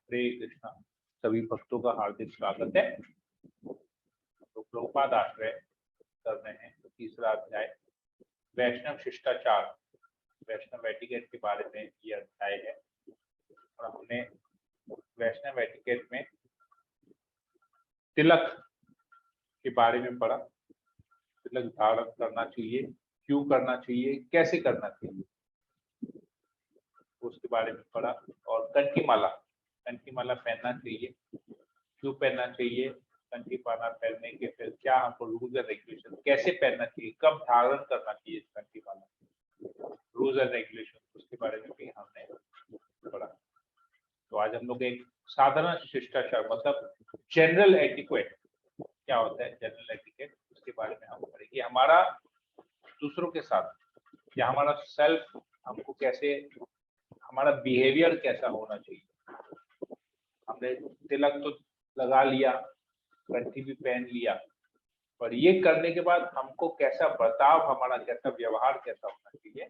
हरे कृष्णा। सभी भक्तों का हार्दिक स्वागत है। तो प्रभुपाद आश्रय कर रहे हैं तो तीसरा अध्याय वैष्णव शिष्टाचार, वैष्णव एटिकेट के बारे में ये अध्याय है। और हमने वैष्णव एटिकेट में तिलक के बारे में पढ़ा। तिलक धारण करना चाहिए, क्यों करना चाहिए, कैसे करना चाहिए, उसके बारे में पढ़ा। और कंठी माला पहनना चाहिए, क्यों पहनना चाहिए, कंठी माला पहनने के फिर क्या हमको रूल्स एंड रेगुलेशन, कैसे पहनना चाहिए, कब धारण करना चाहिए कंठी माला, रूल्स एंड रेगुलेशन, उसके बारे में भी हमने पढ़ा। तो आज हम लोग एक साधारण शिष्टाचार मतलब जनरल एटिक्वेट, क्या होता है जनरल एटिकेट, उसके बारे में हम पढ़ेंगे। हमारा दूसरों के साथ या हमारा सेल्फ, हमको कैसे, हमारा बिहेवियर कैसा होना चाहिए। हमने तिलक तो लगा लिया, कंठी भी पहन लिया, पर ये करने के बाद हमको कैसा बर्ताव, हमारा कैसा व्यवहार कैसा होना चाहिए,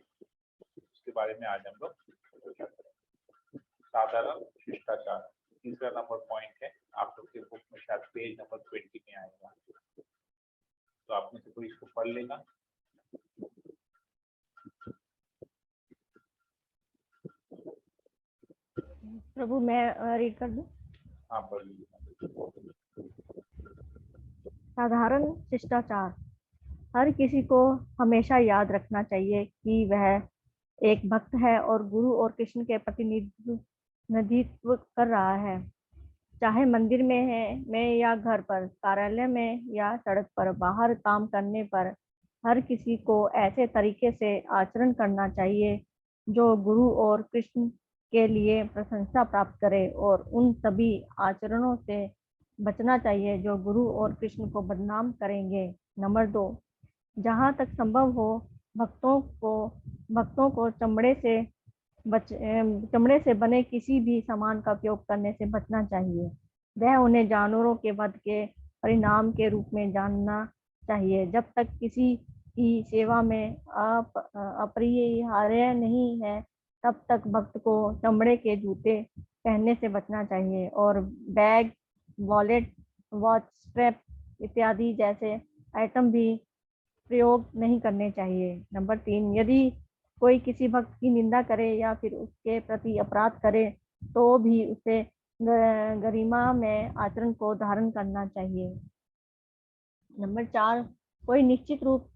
उसके बारे में आज हम लोग चर्चा करेंगे। साधारण शिष्टाचार तीसरा नंबर पॉइंट है, आप लोग के बुक में शायद पेज नंबर 20 में आएगा, तो आप में से कोई इसको पढ़ लेगा। प्रभु मैं रीड कर दूं। हाँ पढ़ लीजिए। साधारण शिष्टाचार। हर किसी को हमेशा याद रखना चाहिए कि वह एक भक्त है और गुरु और कृष्ण के प्रतिनिधित्व कर रहा है। चाहे मंदिर में या घर पर, कार्यालय में या सड़क पर, बाहर काम करने पर, हर किसी को ऐसे तरीके से आचरण करना चाहिए जो गुरु और कृष्ण के लिए प्रशंसा प्राप्त करे, और उन सभी आचरणों से बचना चाहिए जो गुरु और कृष्ण को बदनाम करेंगे। नंबर 2, जहाँ तक संभव हो भक्तों को चमड़े से बने किसी भी सामान का उपयोग करने से बचना चाहिए। वह उन्हें जानवरों के वध के परिणाम के रूप में जानना चाहिए। जब तक किसी की सेवा में अपरिहार्य नहीं है, तब तक भक्त को चमड़े के जूते पहनने से बचना चाहिए, और बैग, वॉलेट, वॉच स्ट्रैप इत्यादि जैसे आइटम भी प्रयोग नहीं करने चाहिए। नंबर 3, यदि कोई किसी भक्त की निंदा करे या फिर उसके प्रति अपराध करे तो भी उसे गरिमा में आचरण को धारण करना चाहिए। नंबर 4, कोई निश्चित रूप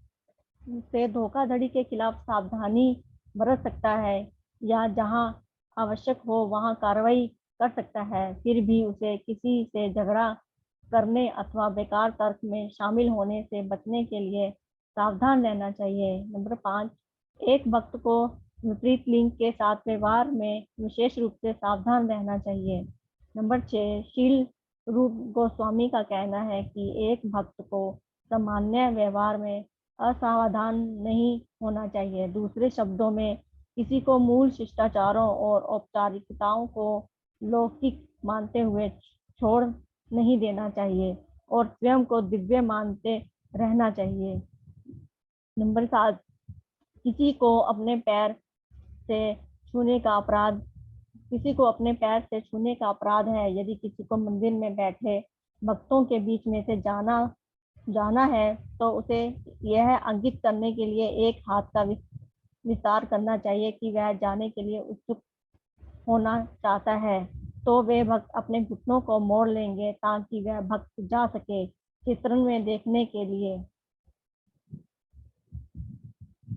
से धोखाधड़ी के खिलाफ सावधानी बरत सकता है या जहां आवश्यक हो वहां कार्रवाई कर सकता है, फिर भी उसे किसी से झगड़ा करने अथवा बेकार तर्क में शामिल होने से बचने के लिए सावधान रहना चाहिए। नंबर 5, एक भक्त को विपरीत लिंग के साथ व्यवहार में विशेष रूप से सावधान रहना चाहिए। नंबर 6, शील रूप गोस्वामी का कहना है कि एक भक्त को सामान्य व्यवहार में असावधान नहीं होना चाहिए। दूसरे शब्दों में, किसी को मूल शिष्टाचारों और औपचारिकताओं को लौकिक मानते हुए छोड़ नहीं देना चाहिए और स्वयं को दिव्य मानते रहना चाहिए। नंबर 7, किसी को अपने पैर से छूने का अपराध है। यदि किसी को मंदिर में बैठे भक्तों के बीच में से जाना है तो उसे यह अंकित करने के लिए एक हाथ का विस्तार करना चाहिए कि वह जाने के लिए उत्सुक होना चाहता है, तो वे भक्त अपने घुटनों को मोड़ लेंगे ताकि वह भक्त जा सके चित्रण में देखने के लिए।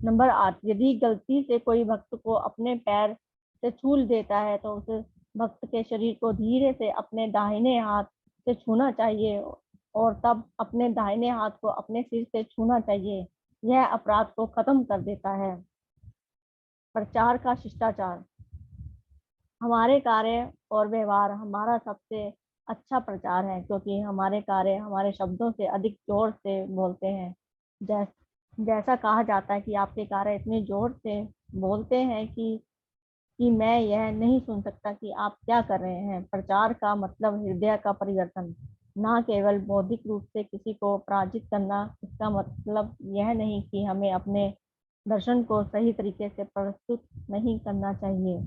नंबर 8, यदि गलती से कोई भक्त को अपने पैर से छू देता है तो उसे भक्त के शरीर को धीरे से अपने दाहिने हाथ से छूना चाहिए और तब अपने दाहिने हाथ को अपने सिर से छूना चाहिए। यह अपराध को खत्म कर देता है। प्रचार का शिष्टाचार। हमारे कार्य और व्यवहार हमारा सबसे अच्छा प्रचार है, क्योंकि हमारे कार्य हमारे शब्दों से अधिक जोर से बोलते हैं। जैसा कहा जाता है कि आपके कार्य इतने जोर से बोलते हैं कि मैं यह नहीं सुन सकता कि आप क्या कर रहे हैं। प्रचार का मतलब हृदय का परिवर्तन, ना केवल बौद्धिक रूप से किसी को पराजित करना। इसका मतलब यह नहीं कि हमें अपने दर्शन को सही तरीके से प्रस्तुत नहीं करना चाहिए।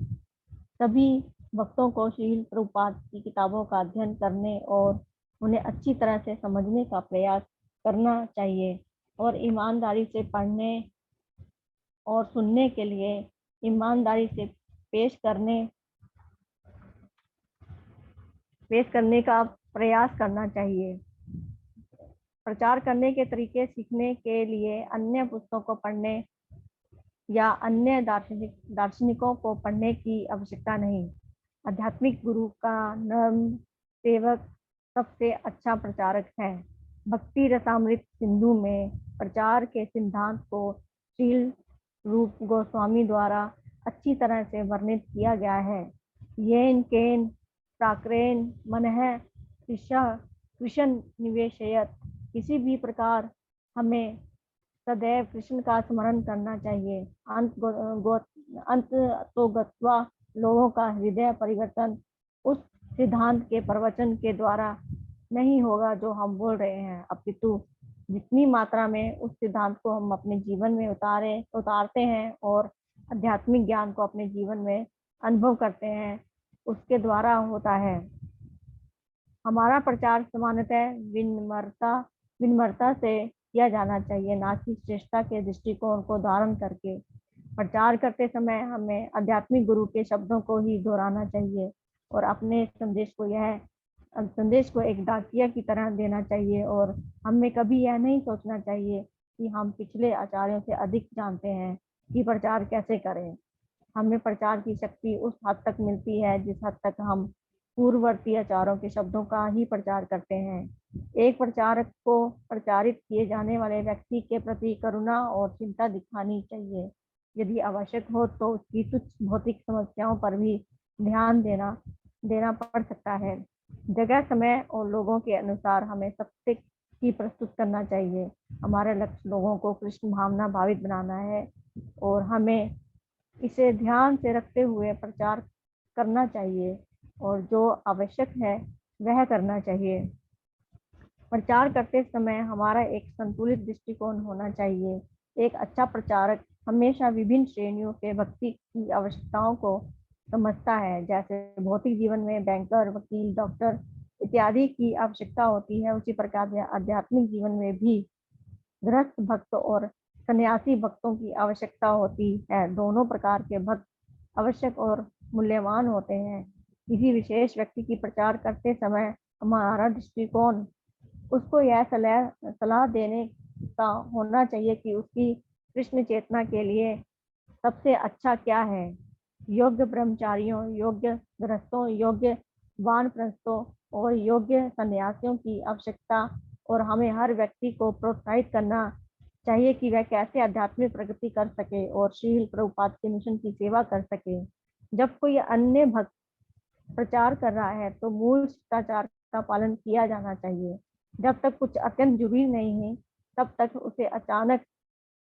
सभी भक्तों को श्रील प्रभुपाद की किताबों का अध्ययन करने और उन्हें अच्छी तरह से समझने का प्रयास करना चाहिए और ईमानदारी से पढ़ने और सुनने के लिए ईमानदारी से पेश करने का प्रयास करना चाहिए। प्रचार करने के तरीके सीखने के लिए अन्य पुस्तकों को पढ़ने या अन्य दार्शनिकों को पढ़ने की आवश्यकता नहीं। आध्यात्मिक गुरु का नर्म सेवक सबसे अच्छा प्रचारक है। भक्ति रसामृत सिंधु में प्रचार के सिद्धांत को श्रील रूप गोस्वामी द्वारा अच्छी तरह से वर्णित किया गया है। येन केन प्राक्रेन मनः कृष्ण निवेशयत, किसी भी प्रकार हमें सदैव कृष्ण का स्मरण करना चाहिए। अंत तो गत्वा लोगों का हृदय परिवर्तन उस सिद्धांत के प्रवचन के द्वारा नहीं होगा जो हम बोल रहे हैं, अपितु जितनी मात्रा में उस सिद्धांत को हम अपने जीवन में उतारते हैं और आध्यात्मिक ज्ञान को अपने जीवन में अनुभव करते हैं, उसके द्वारा होता है। हमारा प्रचार सामान्यतः विनम्रता से किया जाना चाहिए, ना कि श्रेष्ठता के दृष्टिकोण को धारण करके। प्रचार करते समय हमें आध्यात्मिक गुरु के शब्दों को ही दोहराना चाहिए और अपने संदेश को एक डाकिया की तरह देना चाहिए और हमें कभी यह नहीं सोचना चाहिए कि हम पिछले आचार्यों से अधिक जानते हैं कि प्रचार कैसे करें। हमें प्रचार की शक्ति उस हद तक मिलती है जिस हद तक हम पूर्ववर्ती आचार्यों के शब्दों का ही प्रचार करते हैं। एक प्रचारक को प्रचारित किए जाने वाले व्यक्ति के प्रति करुणा और चिंता दिखानी चाहिए। यदि आवश्यक हो तो उसकी तुच्छ भौतिक समस्याओं पर भी ध्यान देना पड़ सकता है। जगह, समय और लोगों के अनुसार हमें सत्य की प्रस्तुत करना चाहिए। हमारा लक्ष्य लोगों को कृष्ण भावना भावित बनाना है और हमें इसे ध्यान से रखते हुए प्रचार करना चाहिए और जो आवश्यक है वह करना चाहिए। प्रचार करते समय हमारा एक संतुलित दृष्टिकोण होना चाहिए। एक अच्छा प्रचारक हमेशा विभिन्न श्रेणियों के व्यक्ति की आवश्यकताओं को समझता है। जैसे भौतिक जीवन में बैंकर, वकील, डॉक्टर इत्यादि की आवश्यकता होती है, उसी प्रकार आध्यात्मिक जीवन में भी गृहस्थ भक्त और सन्यासी भक्तों की आवश्यकता होती है। दोनों प्रकार के भक्त आवश्यक और मूल्यवान होते हैं। किसी विशेष व्यक्ति की प्रचार करते समय हमारा दृष्टिकोण उसको यह सलाह देने का होना चाहिए कि उसकी कृष्ण चेतना के लिए सबसे अच्छा क्या है। योग्य ब्रह्मचारियों, योग्य गृहस्थों, योग्य वानप्रस्थों और योग्य सन्यासियों की आवश्यकता, और हमें हर व्यक्ति को प्रोत्साहित करना चाहिए कि वह कैसे आध्यात्मिक प्रगति कर सके और श्रील प्रभुपाद के मिशन की सेवा कर सके। जब कोई अन्य भक्त प्रचार कर रहा है तो मूल शिष्टाचार का पालन किया जाना चाहिए। जब तक कुछ अत्यंत जरूरी नहीं है तब तक उसे अचानक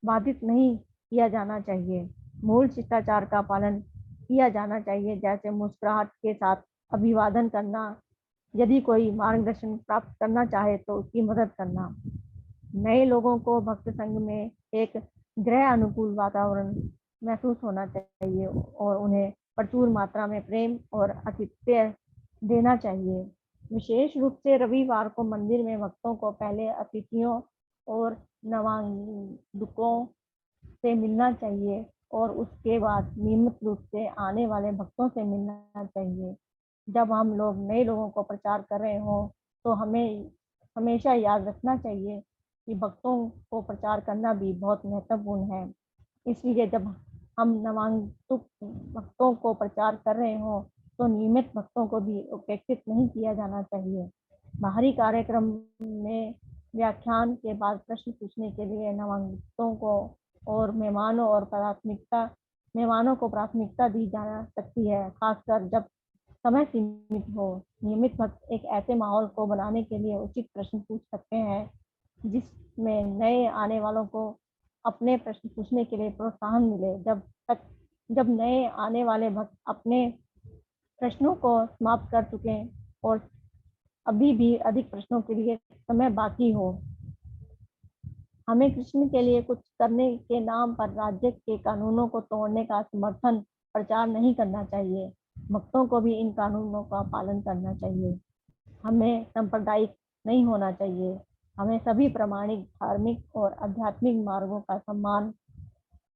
बाधित नहीं किया जाना चाहिए। मूल शिष्टाचार का पालन किया जाना चाहिए, जैसे मुस्कुराहट के साथ अभिवादन करना, यदि कोई मार्गदर्शन प्राप्त करना चाहे तो उसकी मदद करना। नए लोगों को भक्त संघ में एक गृह अनुकूल वातावरण महसूस होना चाहिए और उन्हें प्रचुर मात्रा में प्रेम और आतिथ्य देना चाहिए। विशेष रूप से रविवार को मंदिर में भक्तों को पहले अतिथियों और नवागतों से मिलना चाहिए और उसके बाद नियमित रूप से आने वाले भक्तों से मिलना चाहिए। जब हम लोग नए लोगों को प्रचार कर रहे हो तो हमें हमेशा याद रखना चाहिए कि भक्तों को प्रचार करना भी बहुत महत्वपूर्ण है। इसलिए जब हम नवागंतुक भक्तों को प्रचार कर रहे हो तो नियमित भक्तों को भी उपेक्षित नहीं किया जाना चाहिए। बाहरी कार्यक्रम में व्याख्यान के बाद प्रश्न पूछने के लिए नवागंतुकों को और मेहमानों को प्राथमिकता दी जा सकती है, खासकर जब समय सीमित हो। नियमित भक्त एक ऐसे माहौल को बनाने के लिए उचित प्रश्न पूछ सकते हैं जिसमें नए आने वालों को अपने प्रश्न पूछने के लिए प्रोत्साहन मिले। जब नए आने वाले भक्त अपने प्रश्नों को समाप्त कर चुके और अभी भी अधिक प्रश्नों के लिए समय बाकी हो, हमें कृष्ण के लिए कुछ करने के नाम पर राज्य के कानूनों को तोड़ने का समर्थन प्रचार नहीं करना चाहिए। भक्तों को भी इन कानूनों का पालन करना चाहिए। हमें सांप्रदायिक नहीं होना चाहिए। हमें सभी प्रामाणिक धार्मिक और आध्यात्मिक मार्गों का सम्मान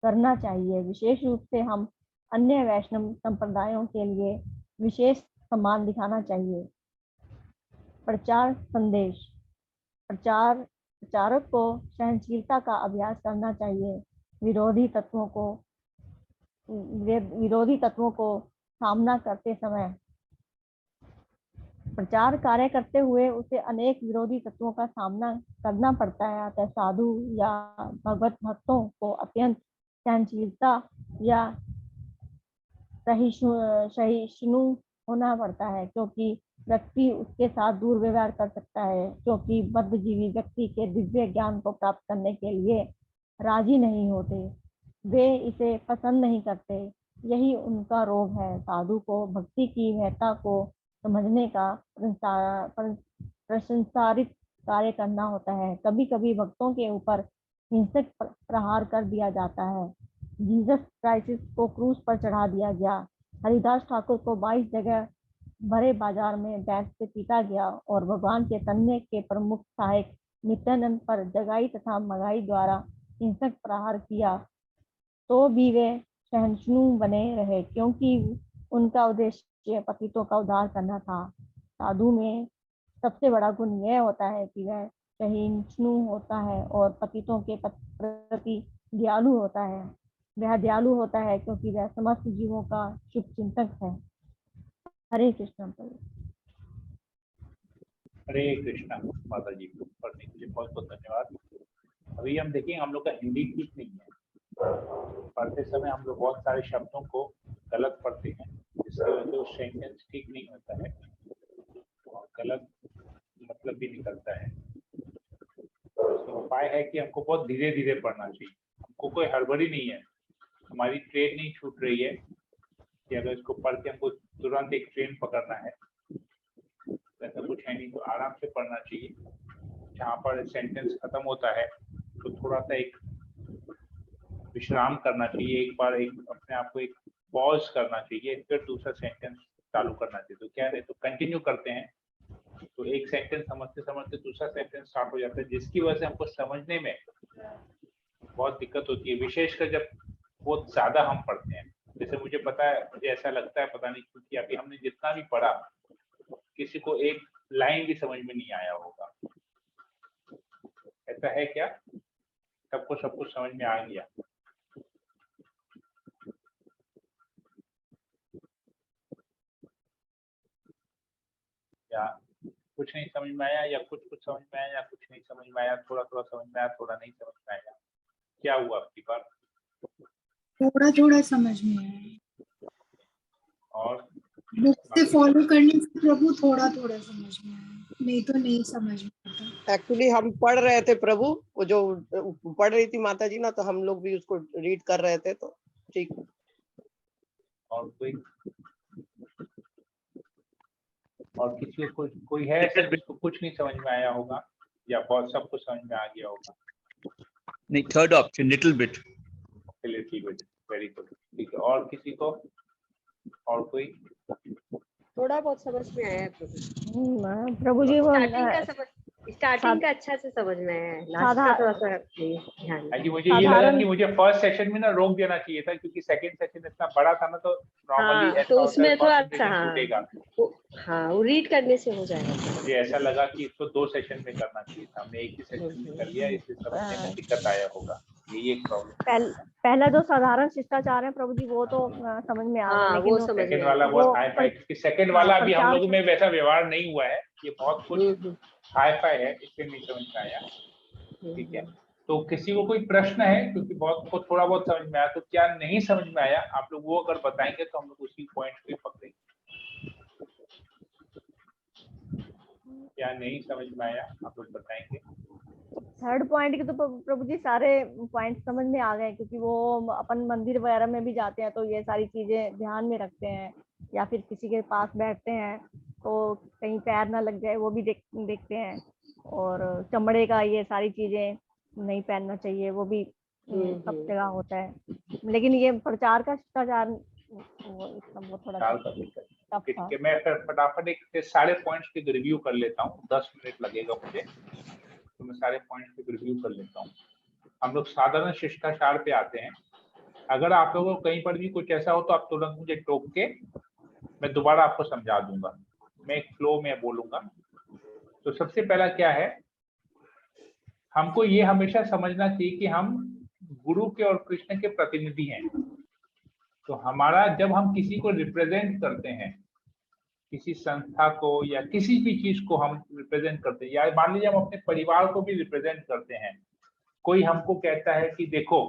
करना चाहिए। विशेष रूप से हम अन्य वैष्णव संप्रदायों के लिए विशेष सम्मान दिखाना चाहिए। प्रचार संदेश। प्रचारक को सहनशीलता का अभ्यास करना चाहिए। विरोधी तत्वों को सामना करते समय प्रचार कार्य करते हुए उसे अनेक विरोधी तत्वों का सामना करना पड़ता है। अतः साधु या भगवत भक्तों को अत्यंत सहनशीलता या सहिष्णु होना पड़ता है, क्योंकि व्यक्ति उसके साथ दुर्व्यवहार कर सकता है, क्योंकि बद्धजीवी व्यक्ति के दिव्य ज्ञान को प्राप्त करने के लिए राजी नहीं होते, वे इसे पसंद नहीं करते। यही उनका रोग है। साधु को भक्ति की महत्ता को समझने का प्रशंसारित कार्य करना होता है। कभी कभी भक्तों के ऊपर हिंसक प्रहार कर दिया जाता है। जीसस क्राइस्ट को क्रूस पर चढ़ा दिया गया। हरिदास ठाकुर को 22 जगह भरे बाजार में बैठ से पीटा गया और भगवान चैतन्य के प्रमुख सहायक नित्यानंद पर जगाई तथा मगाई द्वारा हिंसक प्रहार किया, तो भी वे सहिष्णु बने रहे, क्योंकि उनका उद्देश्य पतितों का उद्धार करना था। साधु में सबसे बड़ा गुण यह होता है कि वह सहिष्णु होता है और पतितों के प्रति दयालु होता है। वह दयालु होता है क्योंकि वह समस्त जीवों का शुभ चिंतक है। हरे कृष्ण प्रभु। हरे कृष्णा माता जी को पढ़ने के लिए बहुत बहुत धन्यवाद। अभी हम देखेंगे, हम लोग का हिंदी ठीक नहीं है। पढ़ते समय हम लोग बहुत सारे शब्दों को गलत पढ़ते हैं, जिसकी वजह से वो सेंटेंस ठीक नहीं होता है और गलत मतलब भी निकलता है। तो उपाय है कि हमको बहुत धीरे धीरे पढ़ना चाहिए। हमको कोई हड़बड़ी नहीं है, हमारी ट्रेन नहीं छूट रही है कि अगर इसको पढ़ के हमको तुरंत एक ट्रेन पकड़ना है, ऐसा कुछ है नहीं। तो आराम से पढ़ना चाहिए। जहाँ पर सेंटेंस खत्म होता है तो थोड़ा सा एक विश्राम करना चाहिए, एक बार एक अपने आप को एक पॉज करना चाहिए, फिर दूसरा सेंटेंस चालू करना चाहिए। तो क्या है, तो कंटिन्यू करते हैं तो एक सेंटेंस समझते समझते दूसरा सेंटेंस स्टार्ट हो जाता है, जिसकी वजह से हमको समझने में बहुत दिक्कत होती है, विशेषकर जब बहुत ज्यादा हम पढ़ते हैं। जैसे मुझे पता है, मुझे ऐसा लगता है, पता नहीं क्योंकि अभी हमने जितना भी पढ़ा किसी को एक लाइन भी समझ में नहीं आया होगा। ऐसा है क्या? सबको सब कुछ समझ में आ गया? या कुछ नहीं समझ में आया, या कुछ कुछ समझ में आया, या कुछ नहीं समझ में आया, थोड़ा थोड़ा समझ में आया, थोड़ा नहीं समझ में आया? क्या हुआ आपकी बात? थोड़ा थोड़ा समझ में आया और बुक से फॉलो करने से प्रभु थोड़ा थोड़ा समझ में आया, नहीं तो नहीं समझ में आता। एक्चुअली हम पढ़ रहे थे प्रभु, वो जो पढ़ रही थी माता जी ना, तो हम लोग भी उसको रीड कर रहे थे, तो ठीक। और किसी को कोई है ऐसा जिसको कुछ नहीं समझ में आया होगा, या बहुत सब कुछ समझ में आ गया होगा? नहीं, third option little bit. Little bit, very good, ठीक है। और किसी को, और कोई? थोड़ा बहुत समझ में आया प्रभु जी, वो स्टार्टिंग का अच्छा से समझ में आया, लास्ट का थोड़ा सा ध्यान। मुझे ये लगा कि मुझे फर्स्ट सेशन में ना रोक देना चाहिए था, क्योंकि सेकंड सेशन इतना बड़ा था ना, तो नॉर्मली ऐसा तो होता उसमें है थोड़ा concentration टूटेगा। हाँ, वो रीड करने से हो जाएगा। मुझे ऐसा लगा कि इसको 2 सेशन में करना चाहिए था, हमने एक ही सेशन में कर लिया, इससे समझने में दिक्कत आया होगा। यही एक प्रॉब्लम। पहला जो साधारण शिष्टाचार है प्रभु जी, वो तो समझ में आ गया, लेकिन वो समझ सेकंड वाला बहुत हाई फाई, क्योंकि सेकंड वाला अभी हम लोगों में वैसा व्यवहार नहीं हुआ है, ये बहुत कुछ हाई फाई है, इससे नहीं समझ में आया। ठीक है, तो किसी को कोई प्रश्न है? क्योंकि बहुत को थोड़ा बहुत समझ में आया, तो क्या नहीं समझ में आया आप लोग वो अगर बताएंगे तो हम लोग उसी पॉइंट पे पकड़ेंगे। क्या नहीं समझ में आया आप लोग बताएंगे? थर्ड पॉइंट के तो प्रभु जी सारे पॉइंट समझ में आ गए, क्योंकि वो अपन मंदिर वगैरह में भी जाते हैं तो ये सारी चीजें ध्यान में रखते हैं, या फिर किसी के पास बैठते हैं तो कहीं पैर ना लग जाए वो भी देखते हैं, और चमड़े का ये सारी चीजें नहीं पहनना चाहिए, वो भी सब जगह होता है। लेकिन ये प्रचार का शिष्टाचार वो थोड़ा ख्याल कर लीजिए। टफ ठीक था। है, मैं फिर फटाफट एक से सारे पॉइंट्स की रिव्यू कर लेता हूँ, 10 मिनट लगेगा मुझे, तो मैं सारे पॉइंट्स की रिव्यू कर लेता हूँ। हम लोग साधारण शिष्टाचार पे आते हैं। अगर आप लोगों को कहीं पर भी कुछ ऐसा हो तो आप तुरंत मुझे टोक के मैं दोबारा आपको समझा दूंगा, मैं एक फ्लो में बोलूंगा। तो सबसे पहला क्या है, हमको ये हमेशा समझना चाहिए कि हम गुरु के और कृष्ण के प्रतिनिधि हैं। तो हमारा, जब हम किसी को रिप्रेजेंट करते हैं, किसी संस्था को या किसी भी चीज को हम रिप्रेजेंट करते हैं, या मान लीजिए हम अपने परिवार को भी रिप्रेजेंट करते हैं, कोई हमको कहता है कि देखो,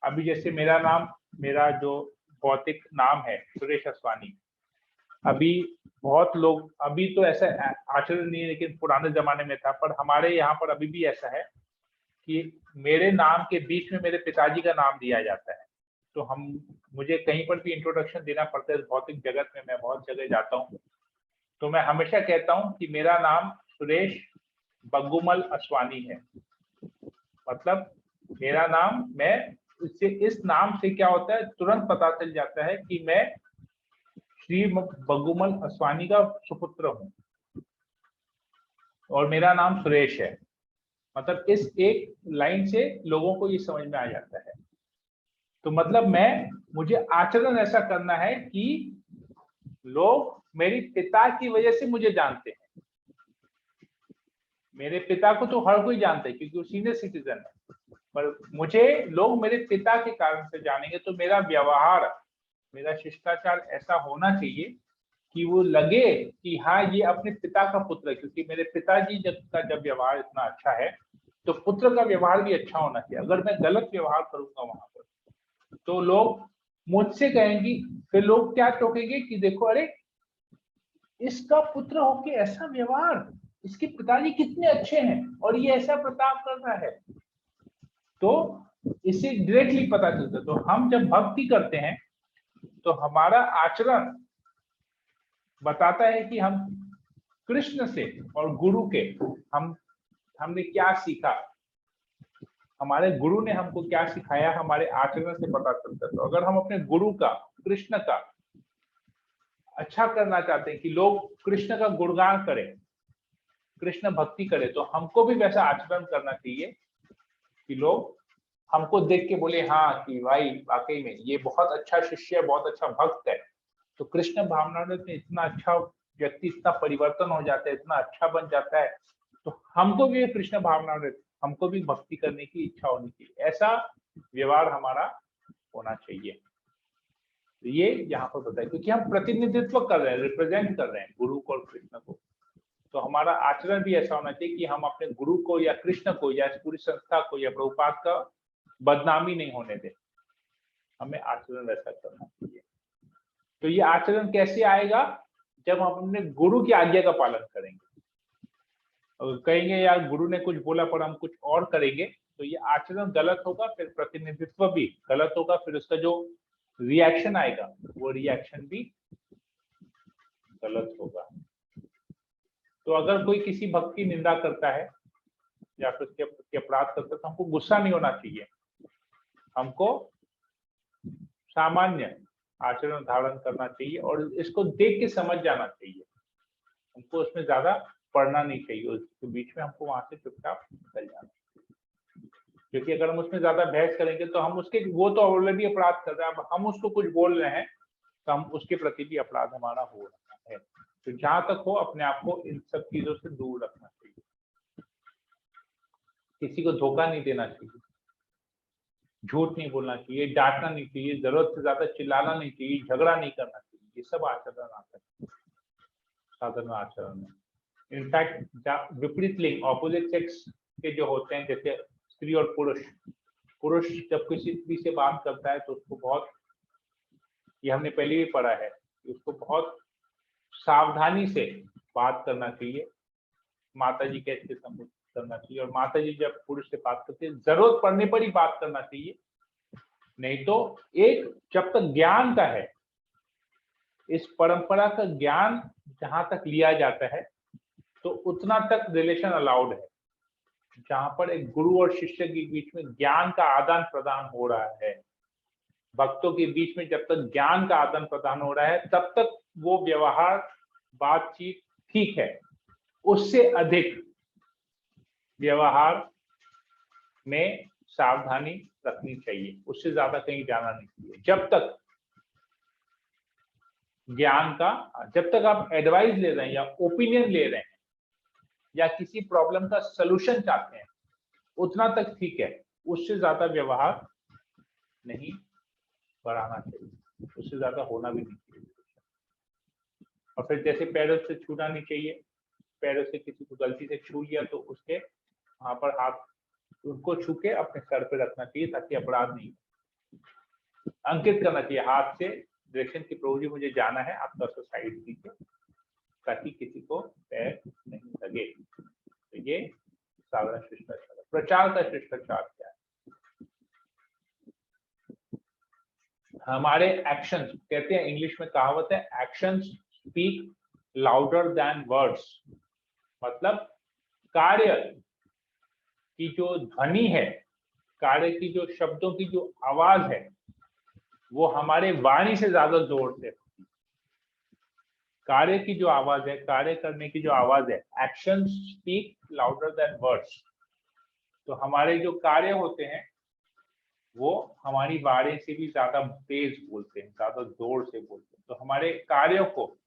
अभी जैसे मेरा जो भौतिक नाम है सुरेश असवानी, अभी बहुत लोग, अभी तो ऐसा आचरण नहीं है लेकिन पुराने जमाने में था, पर हमारे यहाँ पर अभी भी ऐसा है कि मेरे नाम के बीच में मेरे पिताजी का नाम दिया जाता है। तो मुझे कहीं पर भी इंट्रोडक्शन देना पड़ता है, भौतिक जगत में मैं बहुत जगह जाता हूँ, तो मैं हमेशा कहता हूँ कि मेरा नाम सुरेश बग्गूमल असवानी है। मतलब मेरा नाम, मैं इस नाम से क्या होता है, तुरंत पता चल जाता है कि मैं श्री बग्गूमल असवानी का सुपुत्र हूँ और मेरा नाम सुरेश है। मतलब इस एक लाइन से लोगों को ये समझ में आ जाता है। तो मतलब मुझे आचरण ऐसा करना है कि लोग मेरे पिता की वजह से मुझे जानते हैं। मेरे पिता को तो हर कोई जानता है क्योंकि वो सीनियर सिटीजन है, पर मुझे लोग मेरे पिता के कारण से जानेंगे। तो मेरा व्यवहार, मेरा शिष्टाचार ऐसा होना चाहिए कि वो लगे कि हाँ ये अपने पिता का पुत्र है, क्योंकि मेरे पिताजी जब व्यवहार इतना अच्छा है तो पुत्र का व्यवहार भी अच्छा होना चाहिए। अगर मैं गलत व्यवहार करूंगा वहां पर तो लोग मुझसे कहेंगे, फिर लोग क्या टोकेंगे कि देखो, अरे इसका पुत्र होके ऐसा व्यवहार, इसके पिताजी कितने अच्छे हैं और ये ऐसा प्रताप कर रहा है। तो इससे डायरेक्टली पता चलता है। तो हम जब भक्ति करते हैं तो हमारा आचरण बताता है कि हम कृष्ण से और गुरु के हमने क्या सीखा, हमारे गुरु ने हमको क्या सिखाया, हमारे आचरण से पता चलता है। तो अगर हम अपने गुरु का, कृष्ण का अच्छा करना चाहते हैं कि लोग कृष्ण का गुणगान करें, कृष्ण भक्ति करें, तो हमको भी वैसा आचरण करना चाहिए कि लोग हमको देख के बोले हाँ कि भाई वाकई में ये बहुत अच्छा शिष्य है, बहुत अच्छा भक्त है। तो कृष्ण भावनामृत में इतना अच्छा व्यक्ति, इतना परिवर्तन हो जाता है, इतना अच्छा बन जाता है, तो हमको भी कृष्ण भावनामृत, हमको भी भक्ति करने की इच्छा होनी चाहिए। ऐसा व्यवहार हमारा होना चाहिए। तो ये यहाँ पर बताया, क्योंकि हम प्रतिनिधित्व कर रहे हैं, रिप्रेजेंट कर रहे हैं गुरु को और कृष्ण को। तो हमारा आचरण भी ऐसा होना चाहिए कि हम अपने गुरु को या कृष्ण को या पूरी संस्था को या प्रभुपाद का बदनामी नहीं होने दें। हमें आचरण ऐसा करना चाहिए। तो ये आचरण कैसे आएगा, जब हम अपने गुरु की आज्ञा का पालन करेंगे। और कहेंगे यार गुरु ने कुछ बोला पर हम कुछ और करेंगे, तो ये आचरण गलत होगा, फिर प्रतिनिधित्व भी गलत होगा, फिर उसका जो रिएक्शन आएगा वो रिएक्शन भी गलत होगा। तो अगर कोई किसी भक्त की निंदा करता है या फिर उसके प्रति अपराध करता है तो हमको गुस्सा नहीं होना चाहिए, हमको सामान्य आचरण धारण करना चाहिए और इसको देख के समझ जाना चाहिए। हमको उसमें ज्यादा पढ़ना नहीं चाहिए, उसके बीच में हमको वहां से चुपचाप निकल जाना चाहिए। क्योंकि अगर हम उसमें ज्यादा बहस करेंगे तो हम उसके, वो तो ऑलरेडी अपराध कर रहा है, अब हम उसको कुछ बोल रहे हैं तो हम उसके प्रति भी अपराध हमारा हो रहा है। तो जहां तक हो अपने आप को इन सब चीजों से दूर रखना चाहिए, किसी को धोखा नहीं देना चाहिए, झूठ नहीं बोलना चाहिए, डांटना नहीं चाहिए, जरूरत से ज्यादा चिल्लाना नहीं चाहिए, झगड़ा नहीं करना चाहिए। ये सब आचरण आता है साधारण आचरण में। इनफैक्ट विपरीत लिंग, ऑपोजिट सेक्स के जो होते हैं, जैसे स्त्री और पुरुष जब किसी स्त्री से बात करता है तो उसको बहुत, ये हमने पहले भी पढ़ा है, उसको बहुत सावधानी से बात करना चाहिए, माता जी कैसे संबोधित करना चाहिए। और माता जी जब पुरुष से बात करते हैं जरूरत पड़ने पर ही बात करना चाहिए, नहीं तो एक जब तक ज्ञान का है, इस परंपरा का ज्ञान जहां तक लिया जाता है तो उतना तक रिलेशन अलाउड है, जहां पर एक गुरु और शिष्य के बीच में ज्ञान का आदान प्रदान हो रहा है। भक्तों के बीच में जब तक ज्ञान का आदान प्रदान हो रहा है तब तक वो व्यवहार बातचीत ठीक है, उससे अधिक व्यवहार में सावधानी रखनी चाहिए, उससे ज्यादा कहीं जाना नहीं चाहिए। जब तक आप एडवाइस ले रहे हैं या ओपिनियन ले रहे हैं या किसी प्रॉब्लम का सलूशन चाहते हैं उतना तक ठीक है, उससे ज्यादा व्यवहार नहीं बढ़ाना चाहिए, उससे ज्यादा होना भी नहीं चाहिए। और फिर जैसे पैरों से छूना नहीं चाहिए, पैरों से किसी को गलती से छू लिया तो उसके वहां पर हाथ उनको छू के अपने सर पे रखना चाहिए ताकि अपराध नहीं हो। अंकित करना चाहिए हाथ से डायरेक्शन की प्रभु जी मुझे जाना है, आप थोड़ा सा साइड कीजिए ताकि किसी को पैर नहीं लगे। तो ये साधारण शिष्टाचार है। प्रचार का शिष्टाचार क्या है? हमारे एक्शंस, कहते हैं इंग्लिश में कहावत है actions speak louder than words, मतलब कार्य की जो ध्वनि है, कार्य की जो शब्दों की जो आवाज है वो हमारे वाणी से ज्यादा जोर से, कार्य की जो आवाज है, कार्य करने की जो आवाज है, action speak louder than words. तो हमारे जो कार्य होते हैं वो हमारी वाणी से भी ज्यादा तेज बोलते हैं, ज्यादा जोर से बोलते हैं। तो हमारे कार्यों को,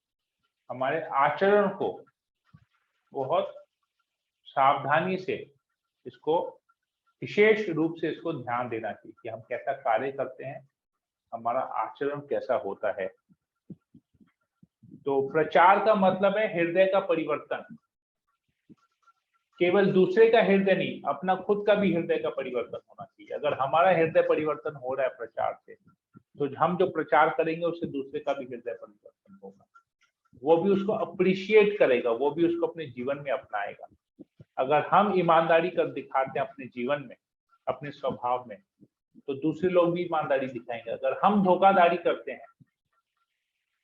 हमारे आचरण को बहुत सावधानी से, इसको विशेष रूप से इसको ध्यान देना चाहिए कि हम कैसा कार्य करते हैं, हमारा आचरण कैसा होता है। तो प्रचार का मतलब है हृदय का परिवर्तन, केवल दूसरे का हृदय नहीं, अपना खुद का भी हृदय का परिवर्तन होना चाहिए। अगर हमारा हृदय परिवर्तन हो रहा है प्रचार से, तो हम जो प्रचार करेंगे उससे दूसरे का भी हृदय परिवर्तन होगा, वो भी उसको अप्रिशिएट करेगा, वो भी उसको अपने जीवन में अपनाएगा। अगर हम ईमानदारी कर दिखाते हैं अपने जीवन में, अपने स्वभाव में, तो दूसरे लोग भी ईमानदारी दिखाएंगे। अगर हम धोखाधड़ी करते हैं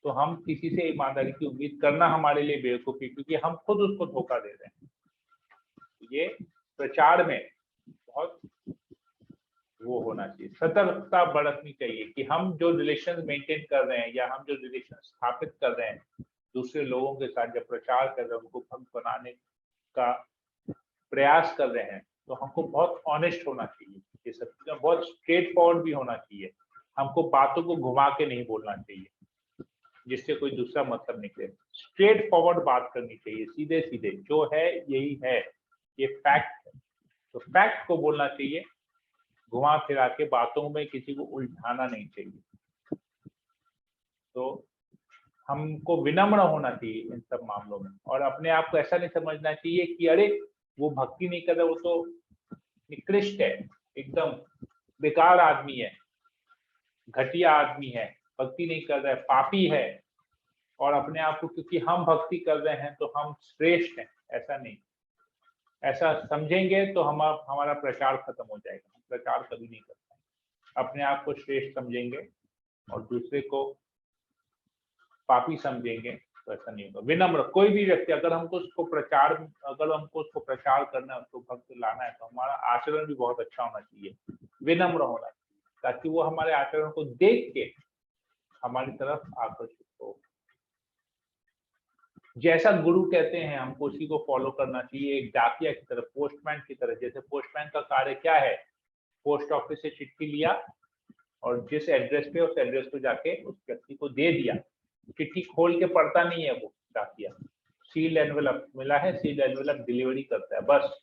तो हम किसी से ईमानदारी की उम्मीद करना हमारे लिए बेवकूफी, क्योंकि हम खुद उसको धोखा दे रहे हैं। ये प्रचार में बहुत वो होना चाहिए, सतर्कता बरतनी चाहिए कि हम जो रिलेशन मेंटेन कर रहे हैं या हम जो रिलेशन स्थापित कर रहे हैं दूसरे लोगों के साथ, जब प्रचार कर रहे हैं, उनको भक्त बनाने का प्रयास कर रहे हैं, तो हमको बहुत ऑनेस्ट होना चाहिए, ये सब चीजें बहुत स्ट्रेट फॉरवर्ड भी होना चाहिए। हमको बातों को घुमा के नहीं बोलना चाहिए जिससे कोई दूसरा मतलब निकले। स्ट्रेट फॉरवर्ड बात करनी चाहिए, सीधे सीधे जो है यही है, ये फैक्ट है, तो फैक्ट को बोलना चाहिए, घुमा फिरा के बातों में किसी को उलझाना नहीं चाहिए। तो हमको विनम्र होना चाहिए इन सब मामलों में, और अपने आप को ऐसा नहीं समझना चाहिए कि अरे वो भक्ति नहीं कर रहा, वो तो निकृष्ट है, एकदम बेकार आदमी है, घटिया आदमी है, भक्ति नहीं कर रहा है, पापी है, और अपने आप को क्योंकि हम भक्ति कर रहे हैं तो हम श्रेष्ठ हैं। ऐसा नहीं, ऐसा समझेंगे तो हमारा प्रचार खत्म हो जाएगा, हम प्रचार कभी नहीं कर पाएंगे। अपने आप को श्रेष्ठ समझेंगे और दूसरे को पापी समझेंगे तो ऐसा नहीं होगा। विनम्र, कोई भी व्यक्ति अगर हमको उसको प्रचार करना है, उसको भक्त लाना है, तो हमारा आचरण भी बहुत अच्छा होना चाहिए, विनम्र होना चाहिए, ताकि वो हमारे आचरण को देख के हमारी तरफ आकर्षित हो। जैसा गुरु कहते हैं हमको उसी को फॉलो करना चाहिए, एक डाकिया की तरह, पोस्टमैन की तरह। जैसे पोस्टमैन का कार्य क्या है, पोस्ट ऑफिस से चिट्ठी लिया और जिस एड्रेस पे, उस एड्रेस पे जाके उस व्यक्ति को दे दिया। चिट्ठी खोल के पढ़ता नहीं है वो डाकिया, सील एनवेलप मिला है, सील एनवेलप डिलीवरी करता है, बस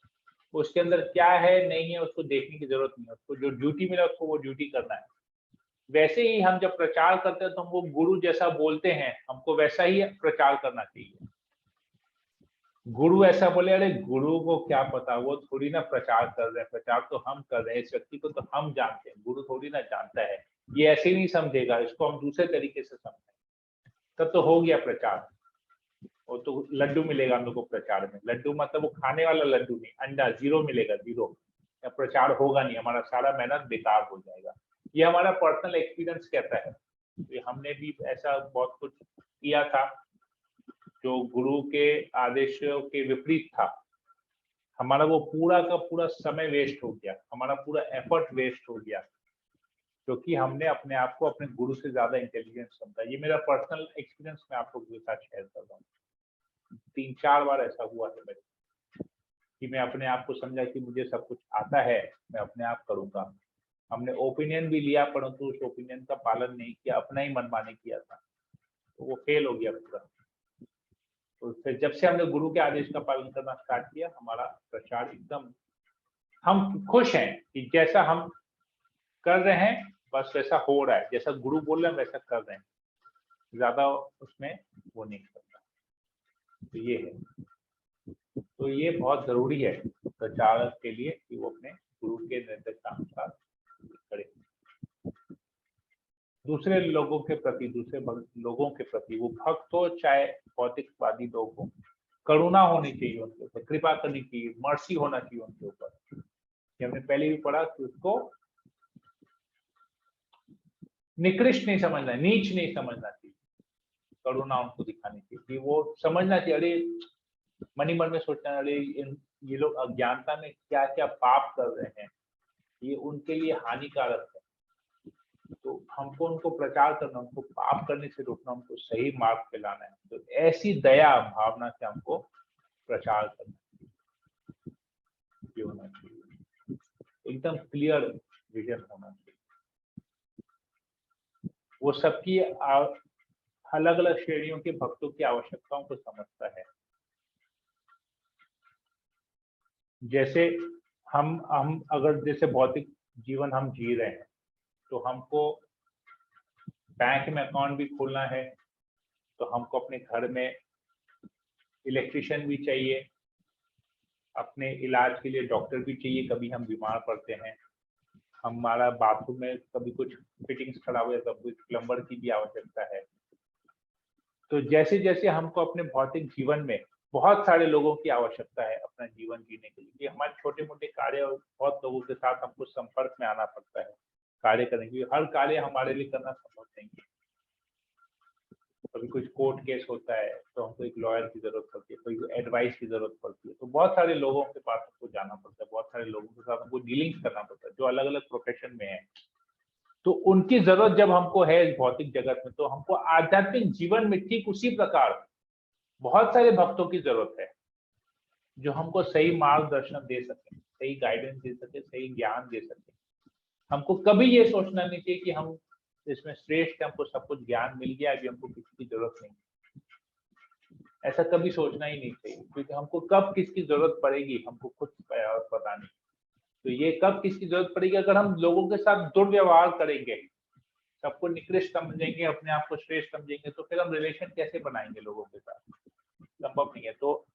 उसके अंदर क्या है नहीं है उसको देखने की जरूरत नहीं है, उसको जो ड्यूटी मिला उसको वो ड्यूटी करना है। वैसे ही हम जब प्रचार करते हैं तो हमको गुरु जैसा बोलते हैं, हमको वैसा ही प्रचार करना चाहिए। गुरु ऐसा बोले, अरे गुरु को क्या पता, वो थोड़ी ना प्रचार कर रहे हैं, प्रचार तो हम कर रहे हैं, इस व्यक्ति को तो हम जानते हैं, गुरु थोड़ी ना जानता है, ये ऐसे ही नहीं समझेगा, इसको हम दूसरे तरीके से समझें, तब तो हो गया प्रचार। वो तो लड्डू मिलेगा हम लोग को प्रचार में, लड्डू मतलब वो खाने वाला लड्डू नहीं, अंडा, जीरो मिलेगा, जीरो, या प्रचार होगा नहीं, हमारा सारा मेहनत बेकार हो जाएगा। ये हमारा पर्सनल एक्सपीरियंस कहता है, तो हमने भी ऐसा बहुत कुछ किया था जो गुरु के आदेशों के विपरीत था, हमारा वो पूरा का पूरा समय वेस्ट हो गया, हमारा पूरा एफर्ट वेस्ट हो गया। क्योंकि हमने अपने आप को अपने गुरु से ज्यादा इंटेलिजेंट समझा। ये मेरा पर्सनल एक्सपीरियंस मैं आप लोगों के साथ शेयर कर रहा हूँ। 3-4 बार ऐसा हुआ है मेरे कि मैं अपने आप को समझा कि मुझे सब कुछ आता है, मैं अपने आप करूंगा। हमने ओपिनियन भी लिया, परंतु उस ओपिनियन का पालन नहीं किया, अपना ही मनमानी किया था, तो वो फेल हो गया पूरा। तो फिर जब से हमने गुरु के आदेश का पालन करना स्टार्ट किया, हमारा प्रचार एकदम, हम खुश हैं कि जैसा हम कर रहे हैं बस वैसा हो रहा है, जैसा गुरु बोल रहे हैं वैसा कर रहे हैं, ज्यादा उसमें वो नहीं करता। तो ये है, तो ये बहुत जरूरी है प्रचारक के लिए कि वो अपने गुरु के निर्देशानुसार करे। दूसरे लोगों के प्रति, दूसरे लोगों के प्रति, वो भक्त हो चाहे भौतिकवादी लोग हो, करुणा होनी चाहिए उनके ऊपर, कृपा करनी चाहिए, मर्सी होना चाहिए उनके ऊपर। हमने पहले भी पढ़ा कि उसको निकृष्ट नहीं समझना, नीच नहीं समझना चाहिए, करुणा उनको दिखानी चाहिए कि वो समझना चाहिए, अरे मन ही मन में सोचना, अरे ये लोग अज्ञानता में क्या क्या पाप कर रहे हैं, ये उनके लिए हानिकारक है। तो हमको उनको प्रचार करना, उनको पाप करने से रोकना, उनको सही मार्ग पे लाना है। तो ऐसी दया भावना से हमको प्रचार करना होना चाहिए, एकदम क्लियर विजन होना चाहिए। वो सबकी अलग अलग श्रेणियों के भक्तों की आवश्यकताओं को समझता है। जैसे हम अगर जैसे भौतिक जीवन हम जी रहे हैं, तो हमको बैंक में अकाउंट भी खोलना है, तो हमको अपने घर में इलेक्ट्रिशियन भी चाहिए, अपने इलाज के लिए डॉक्टर भी चाहिए, कभी हम बीमार पड़ते हैं, हमारा बाथरूम में कभी कुछ फिटिंग्स खराब हुआ, कभी कुछ प्लम्बर की भी आवश्यकता है। तो जैसे जैसे हमको अपने भौतिक जीवन में बहुत सारे लोगों की आवश्यकता है अपना जीवन जीने के लिए, हमारे छोटे मोटे कार्य और बहुत लोगों के साथ हमको संपर्क में आना पड़ता है कार्य करने के लिए। हर कार्य हमारे लिए करना संभव नहीं है। कभी कुछ कोर्ट केस होता है तो हमको एक लॉयर की जरूरत पड़ती है, कोई एडवाइस की जरूरत पड़ती है, तो बहुत सारे लोगों के पास हमको जाना पड़ता है, बहुत सारे लोगों के साथ हमको डीलिंग्स करना पड़ता है जो अलग अलग प्रोफेशन में है। तो उनकी जरूरत जब हमको है इस भौतिक जगत में, तो हमको आध्यात्मिक जीवन में ठीक उसी प्रकार बहुत सारे भक्तों की जरूरत है जो हमको सही मार्गदर्शन दे सके, सही गाइडेंस दे सके, सही ज्ञान दे सके। हमको कभी ये सोचना नहीं चाहिए कि हम इसमें श्रेष्ठ, हमको सब कुछ ज्ञान मिल गया, अभी हमको किसी की जरूरत नहीं। ऐसा कभी सोचना ही नहीं चाहिए, क्योंकि हमको कब किसकी जरूरत पड़ेगी हमको खुद पता नहीं। तो ये कब किसकी जरूरत पड़ेगी, अगर हम लोगों के साथ दुर्व्यवहार करेंगे, सबको निकृष्ट समझेंगे, अपने आप को श्रेष्ठ समझेंगे, तो फिर हम रिलेशन कैसे बनाएंगे लोगों के साथ, संभव नहीं है। तो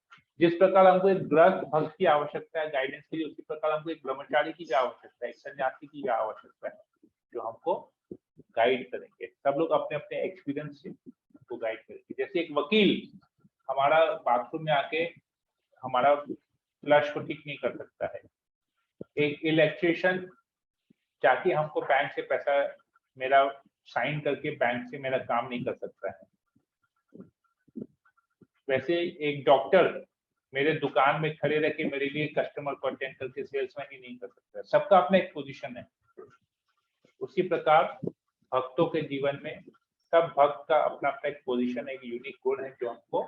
जिस प्रकार हमको एक गृहस्थ भक्त की आवश्यकता है गाइडेंस के लिए, उसी प्रकार हमको एक ब्रह्मचारी की भी आवश्यकता है, एक सन्यासी की भी आवश्यकता है जो हमको गाइड करेंगे। सब लोग अपने अपने एक्सपीरियंस से हमको गाइड करेंगे। जैसे एक वकील हमारा बाथरूम में आके हमारा फ्लश को ठीक नहीं कर सकता है, एक इलेक्ट्रिशियन जाके हमको बैंक से पैसा मेरा साइन करके बैंक से मेरा काम नहीं कर सकता है, वैसे एक डॉक्टर मेरे दुकान में खड़े रह के मेरे लिए कस्टमर को अटेंड करके सेल्समैन ही नहीं कर सकता। सबका अपना एक पोजीशन है। उसी प्रकार भक्तों के जीवन में सब भक्त का अपना अपना एक पोजीशन है, एक यूनिक गुण है जो हमको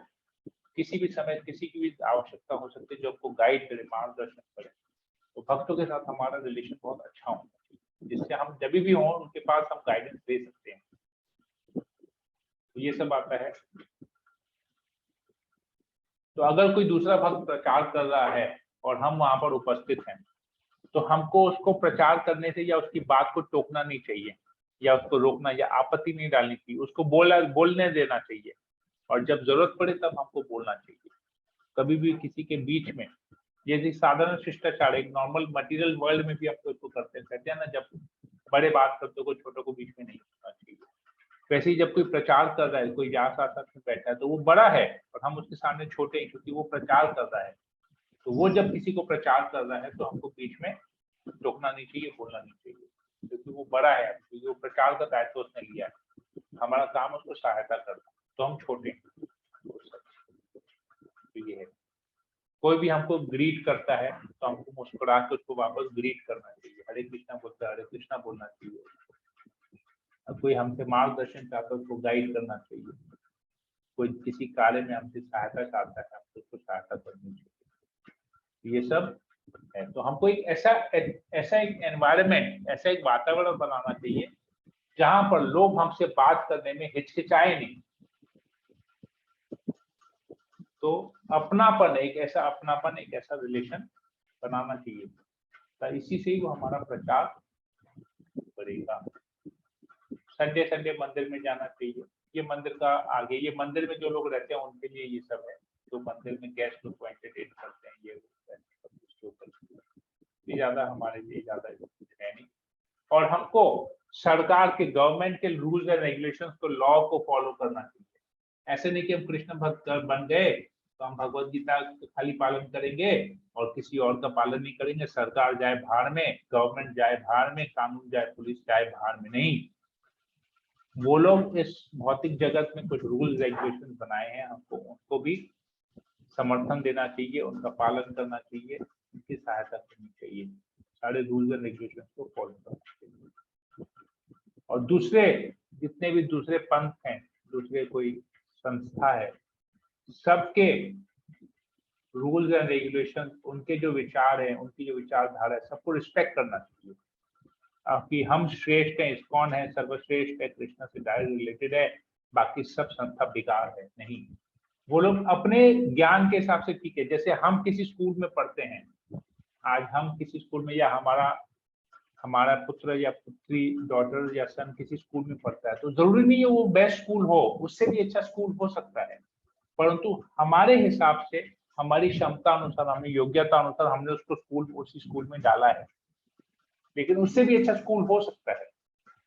किसी भी समय किसी की भी आवश्यकता हो सकती है, जो हमको गाइड करे, मार्गदर्शन करे। तो भक्तों के साथ हमारा रिलेशन बहुत अच्छा होना चाहिए, जिससे हम जब भी हों उनके पास हम गाइडेंस दे सकते हैं। तो ये सब आता है। तो अगर कोई दूसरा भक्त प्रचार कर रहा है और हम वहां पर उपस्थित हैं, तो हमको उसको प्रचार करने से या उसकी बात को टोकना नहीं चाहिए, या उसको रोकना या आपत्ति नहीं डालनी चाहिए, उसको बोलने देना चाहिए, और जब जरूरत पड़े तब हमको बोलना चाहिए। कभी भी किसी के बीच में, ये साधारण शिष्टाचार एक नॉर्मल मटेरियल वर्ल्ड में भी हम इसको कहते हैं ना, जब बड़े बात करते को छोटों को बीच में नहीं होना चाहिए। वैसे ही जब कोई प्रचार कर रहा है, कोई व्यास आसन में बैठा है, तो वो बड़ा है और हम उसके सामने छोटे हैं, क्योंकि वो प्रचार कर रहा है। तो वो जब किसी को प्रचार कर रहा है तो हमको बीच में टोकना नहीं चाहिए, बोलना नहीं चाहिए, क्योंकि वो बड़ा है, क्योंकि वो प्रचार का दायित्व उसने लिया है, हमारा काम उसको सहायता करना, तो हम छोटे हैं। तो ये है, कोई भी हमको ग्रीट करता है तो हमको मुस्कुरा के उसको वापस ग्रीट करना चाहिए। हरे कृष्णा बोलता है हरे कृष्णा बोलना चाहिए, कोई हमसे मार्गदर्शन चाहता है उसको गाइड करना चाहिए, कोई किसी कार्य में हमसे सहायता चाहता है हमको उसको सहायता करनी चाहिए। ये सब है। तो हमको एक ऐसा एक एनवायरनमेंट, ऐसा एक वातावरण बनाना चाहिए जहां पर लोग हमसे बात करने में हिचकिचाए नहीं। तो अपनापन, एक ऐसा रिलेशन बनाना चाहिए। तो इसी से ही वो हमारा प्रचार बढ़ेगा। संडे मंदिर में जाना चाहिए। ये मंदिर का आगे, ये मंदिर में जो लोग रहते हैं उनके लिए ये सब है। तो मंदिर में गेस्ट को एंटरटेन करते हैं, ये उसके ऊपर ये ज्यादा हमारे लिए ज्यादा है नहीं। और हमको सरकार के, गवर्नमेंट के रूल्स एंड रेगुलेशंस को, लॉ को फॉलो करना चाहिए। ऐसे नहीं कि हम कृष्ण भक्त बन गए तो हम भगवत गीता का खाली पालन करेंगे और किसी और का पालन नहीं करेंगे। सरकार जाए भाड़ में, गवर्नमेंट जाए भाड़ में, कानून जाए, पुलिस जाए भाड़ में। नहीं, वो लोग इस भौतिक जगत में कुछ रूल्स रेगुलेशन बनाए हैं, हमको उनको भी समर्थन देना चाहिए, उनका पालन करना चाहिए, उनकी सहायता करनी चाहिए, सारे रूल्स एंड रेगुलेशन को फॉलो करना चाहिए। और दूसरे जितने भी दूसरे पंथ हैं, दूसरे कोई संस्था है, सबके रूल्स एंड रेगुलेशन, उनके जो विचार है, उनकी जो विचारधारा है, सबको रिस्पेक्ट करना चाहिए। कि हम श्रेष्ठ हैं, इस्कॉन है सर्वश्रेष्ठ है, कृष्ण से डायरेक्ट रिलेटेड है, बाकी सब संस्था बेकार है, नहीं। वो लोग अपने ज्ञान के हिसाब से ठीक है। जैसे हम किसी स्कूल में पढ़ते हैं, आज हम किसी स्कूल में, या हमारा पुत्र या पुत्री, डॉटर या सन किसी स्कूल में पढ़ता है, तो जरूरी नहीं है वो बेस्ट स्कूल हो, उससे भी अच्छा स्कूल हो सकता है। परंतु हमारे हिसाब से, हमारी क्षमता अनुसार, हमारी योग्यता अनुसार हमने उसको उसी स्कूल में डाला है। लेकिन उससे भी अच्छा स्कूल हो सकता है,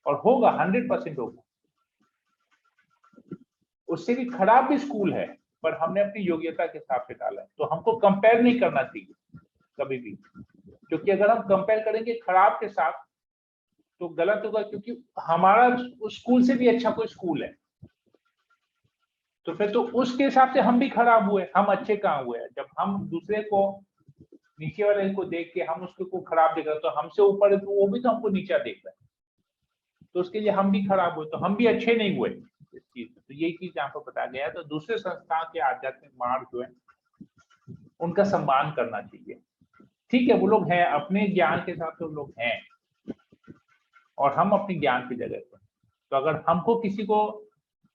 और होगा, 100% होगा। उससे भी खराब भी स्कूल है, पर हमने अपनी योग्यता के हिसाब से डाला है। तो हमको कंपेयर नहीं करना चाहिए कभी भी, क्योंकि अगर हम कंपेयर करेंगे खराब के साथ तो गलत होगा, क्योंकि हमारा उस स्कूल से भी अच्छा कोई स्कूल है। तो फिर तो उसके हिसाब से हम भी खराब हुए, हम अच्छे कहाँ हुए? जब हम दूसरे को, नीचे वाले को देख के हम उसको खराब देख रहे हैं, तो हमसे ऊपर है तो वो भी तो हमको नीचा देख रहा है, तो उसके लिए हम भी खराब हुए, तो हम भी अच्छे नहीं हुए इस चीज। तो यही चीज यहाँ पर बताया गया है। तो दूसरे संस्था के आध्यात्मिक मार्ग जो है उनका सम्मान करना चाहिए। ठीक है, वो लोग हैं, अपने ज्ञान के हिसाब से वो लोग हैं, और हम अपने ज्ञान की जगह पर। तो अगर हमको किसी को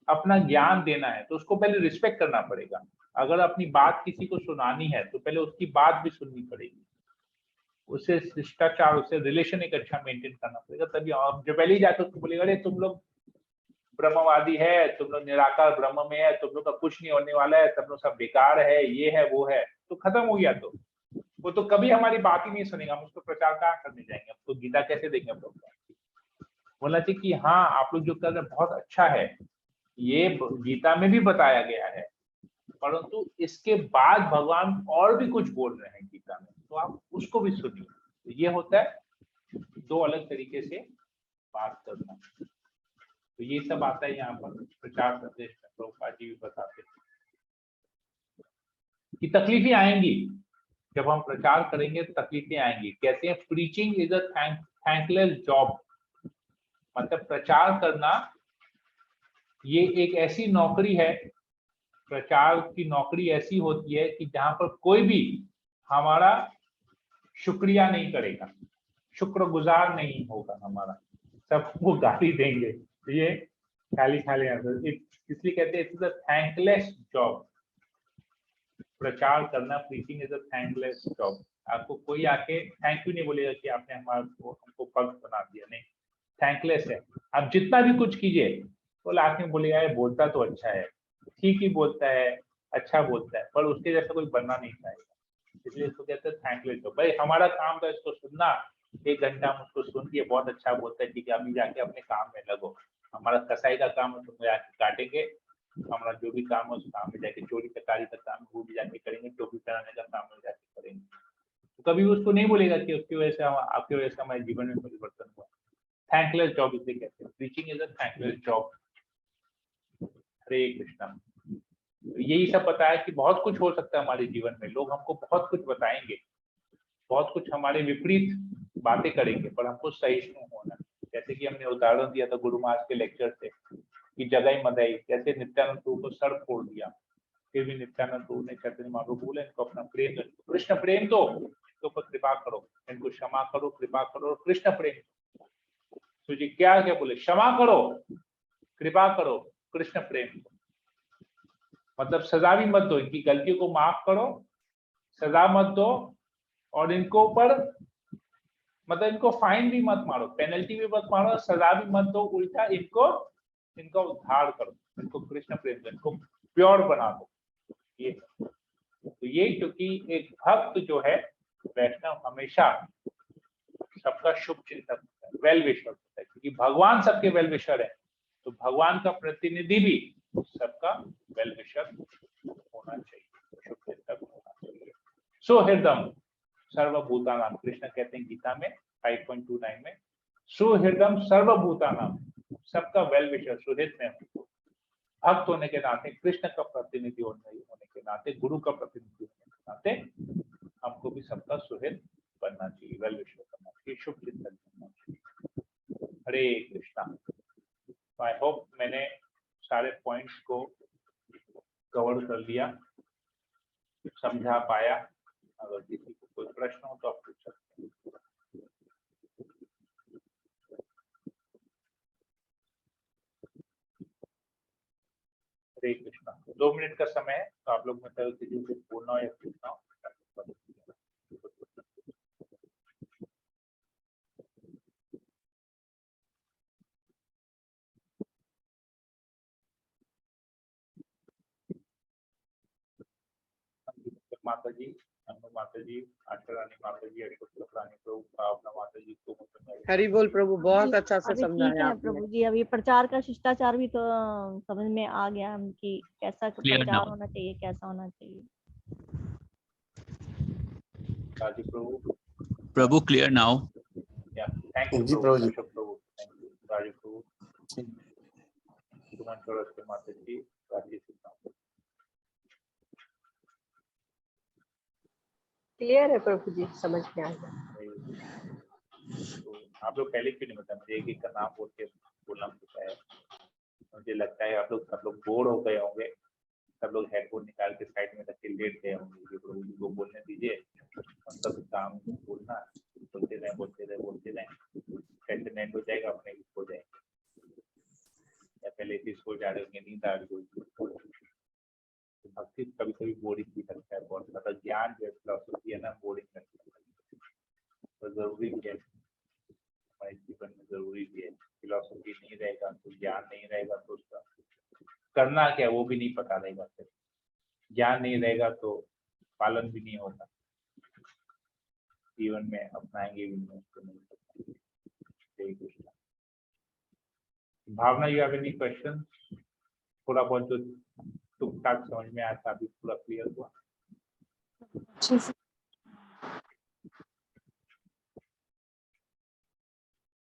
अपना ज्ञान देना है तो उसको पहले रिस्पेक्ट करना पड़ेगा। अगर अपनी बात किसी को सुनानी है तो पहले उसकी बात भी सुननी पड़ेगी, उससे शिष्टाचार, उससे रिलेशन एक अच्छा मेंटेन करना पड़ेगा। तभी आप जो पहले ही जाकर उसको बोलेगा, अरे तुम लोग ब्रह्मवादी है, तुम लोग निराकार ब्रह्म में है, तुम लोग का कुछ नहीं होने वाला है, तुम लोग सब बेकार है, ये है वो है, तो खत्म हो गया। तो वो तो कभी हमारी बात ही नहीं सुनेगा, हम उसको प्रचार कहाँ करने जाएंगे, हमको गीता कैसे देंगे हम लोग? बोलना चाहिए कि हाँ, आप लोग जो कर रहे हैं बहुत अच्छा है, ये गीता में भी बताया गया है, परंतु इसके बाद भगवान और भी कुछ बोल रहे हैं गीता में, तो आप उसको भी सुनिए। तो ये होता है दो अलग तरीके से बात करना। तो ये सब आता है यहाँ पर प्रचार संदेश में। प्रभुपाद जी भी बताते हैं कि तकलीफें आएंगी, जब हम प्रचार करेंगे तो तकलीफें आएंगी। कहते हैं preaching is a thankless job, मतलब प्रचार करना ये एक ऐसी नौकरी है, प्रचार की नौकरी ऐसी होती है कि जहां पर कोई भी हमारा शुक्रिया नहीं करेगा, शुक्रगुजार नहीं होगा हमारा, सबको गाली देंगे। तो ये खाली आंसर, इसलिए कहते हैं इट्स अ थैंकलेस जॉब। प्रचार करना, preaching is a thankless job. आपको कोई आके थैंक यू नहीं बोलेगा कि आपने हमको भक्त बना दिया, नहीं, थैंकलेस है। आप जितना भी कुछ कीजिए तो लास्ट में बोलेगा ये बोलता तो अच्छा है, ठीक ही बोलता है, अच्छा बोलता है, पर उसके जैसा कोई बनना नहीं चाहेगा। इसलिए इसको कहते हैं थैंकलेस जॉब। भाई हमारा काम था इसको सुनना, 1 घंटा हम उसको सुन के बहुत अच्छा बोलता है, ठीक है अभी जाके अपने काम में लगो। हमारा कसाई का काम है, तुम जाके काटेंगे, हमारा जो भी काम है उस काम में जाके, चोरी चकारी का काम वो भी जाके करेंगे, टोपी पहनाने का काम में जाके करेंगे। तो कभी उसको नहीं बोलेगा कि उसकी वजह से, आपकी वजह से हमारे जीवन में परिवर्तन हुआ। थैंकलेस जॉब इसे कहते हैं, preaching is a thankless job. Hare Krishna. तो यही सब बताया कि बहुत कुछ हो सकता है हमारे जीवन में, लोग हमको बहुत कुछ बताएंगे, बहुत कुछ हमारे विपरीत बातें करेंगे, पर हमको सहिष्णु होना। जैसे जैसे कि हमने उदाहरण दिया था गुरु महाराज के लेक्चर से कि जगह मदाई, जैसे नित्यानंद प्रभु को सर फोड़ दिया, फिर भी नित्यानंद प्रभु ने चैतन्य महाप्रभु बोले इनको अपना प्रेम दो, कृष्ण प्रेम दो, इनके ऊपर कृपा करो, इनको क्षमा करो, कृपा करो और कृष्ण प्रेम। तो जी क्या क्या बोले, क्षमा करो, कृपा करो, कृष्ण प्रेम। मतलब सजा भी मत दो, इनकी गलतियों को माफ करो, सजा मत दो, और इनको ऊपर मतलब इनको फाइन भी मत मारो, पेनल्टी भी मत मारो, सजा भी मत दो, उल्टा इनका उद्धार करो, इनको कृष्ण प्रेम दो, इनको प्योर बना दो। ये तो ये क्योंकि एक भक्त जो है वैष्णव हमेशा सबका शुभ चिंतक होता है, वेल विशर होता है, क्योंकि भगवान सबके वेल विशर है, तो भगवान का प्रतिनिधि भी सबका वेल विशर होना चाहिए, शुभ चिंतक होना चाहिए। सुहृदम सर्वभूतानाम, कृष्ण कहते हैं गीता में 5.29 में, सुहृदम सर्वभूतानाम, सबका वेल विशर, सुहृद में भक्त होने के नाते, कृष्ण का प्रतिनिधि होने के नाते, गुरु का प्रतिनिधि होने के नाते हमको भी सबका सुहृद बनना चाहिए, वेल विशर करना चाहिए, शुभ चिंतन करना चाहिए। हरे कृष्णा। आई होप मैंने सारे पॉइंट्स को कवर कर लिया, समझा पाया। अगर किसी को कोई प्रश्न हो तो आप पूछ सकते हैं। हरे कृष्णा। 2 मिनट का समय है, तो आप लोग मतलब किसी से बोलना हो या पूछना हो। माता जी, अनु माता जी, आशा रानी माता जी, अशोक रानी प्रभु, भावना माता जी को हरि बोल प्रभु, बहुत अच्छा से अभी ठीक समझाया है आपने। प्रभु जी, अभी प्रचार का शिष्टाचार भी तो समझ में आ गया हम कि कैसा Clear प्रचार now. होना चाहिए, कैसा होना चाहिए। Raji Prabhu. Prabhu, clear now. Yeah thank you ji Prabhu, Prabhu ji. Ashok Prabhu, thank you Raji Prabhu, सुमन चौरस माता जी, राजी प्रभु। क्लियर है प्रभु जी, समझ में आ गया। तो आप लोग पहले क्यों नहीं बताया, मुझे एक का नाम बोल के बोलना पड़ता है। मुझे लगता है आप लोग बोर हो गए होंगे, सब लोग हेडफोन निकाल के साइड में रख के लेट गए होंगे। प्रभु जी को बोलने दीजिए, मतलब काम बोलना, बोलते रहे कैसे नेट हो जाएगा, अपने हो जाएगा। या पहले इसी सो जा रहे होंगे, नींद आ रही होगी। भक्ति कभी कभी बोरिंग भी लगता है बहुत, मतलब ज्ञान जो फिलॉसफी है ना, बोरिंग लगता है, तो जरूरी भी है हमारे जीवन में, जरूरी भी है। फिलॉसफी नहीं रहेगा तो ज्ञान नहीं रहेगा, तो उसका करना क्या वो भी नहीं पता रहेगा, फिर ज्ञान नहीं रहेगा तो पालन भी नहीं होगा, जीवन में अपनाएंगे भी नहीं, उसको नहीं पता। भावना, यू हैव एनी क्वेश्चन? थोड़ा बहुत जो टुक टाक समझ में आया था अभी पूरा क्लियर हुआ?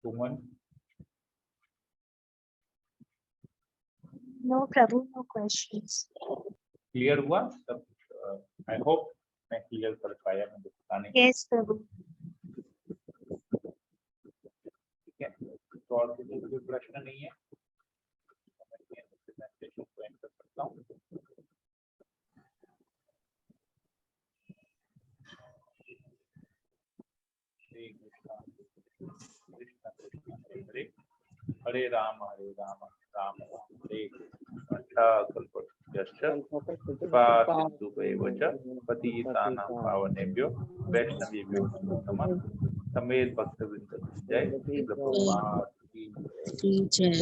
सुमन? नो प्रभु, नो क्वेश्चंस। क्लियर हुआ सब? आई होप मैं क्लियर कर पाया, मुझे बताने। यस प्रभु। ठीक है, तो और किसी को कोई प्रश्न नहीं है? मैं सेशन को एंड कर सकता हूँ। कृष्ण कृष्ण हरे हरे, हरे राम राम राम हरे पतितानां पावनेभ्यो वैष्णवेभ्यो नमः। समेत भक्तवृंद जय, प्रभुपाद की जय।